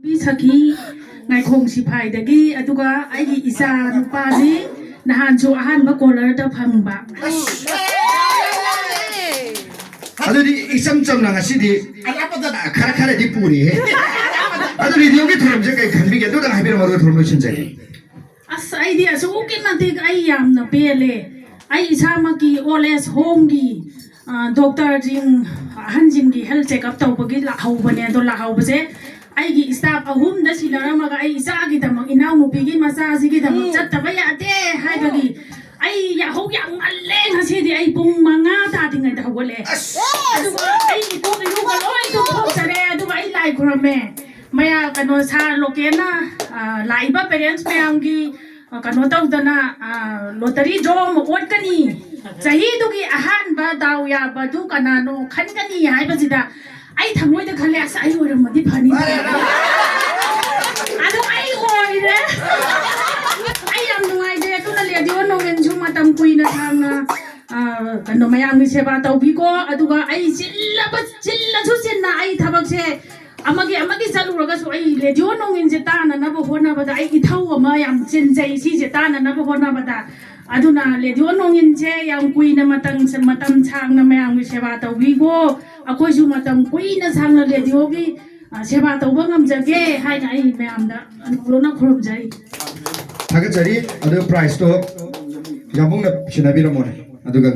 Bisaki ngai khong sipai dagi aduga aigi isa nupani nahan jo ahan ba kolar da phangba adudi isam cham na ngasidi alapada khara khara di puri he adudi diogi thorom je kai khanbi ge do dang haber maru thorom chin jai as idea so ukin na tik ai yam na pele ai isa ma ki oles home gi doctor jing han jing gi health check up taw bagi la hau bane do la hau base aigi staff ahum da silaramaga ai isa gi damang inaw mu pigi masa sigi damang chattaba yate haibagi ai ya ho yang aleng hasidi ai pung manga ta dingai da hogole aduga ai ko ni ko loi to thok sare aduga ai lai khurame maya kano sa lokena lai ba parents me angi kano taw dana lottery jom otkani chahi dugi ahan ba daw ya ba du kanano khankani haibajida ai thangoi da khale asa ai oram madi phani ado ai oire ai am nuai de tu na le dio no men chu matam kuina thangna kano mayang ni seba tawbi ko aduga ai chilla chu sinna ai thabak se amagi salu raga so ai le dio no men je ta na na bo hona ba ai ki thau ma yam chin jai si je ta na bo hona ba da aduna le dio no men je yang kuina matang se matam chang na mayang ni seba tawbi ko akoi su matam kuina sang na le dio gi seba tawba ngam jage hai na ai mayam da lona khorom jai thagat jari adu price to yamung na chinabi ramone aduga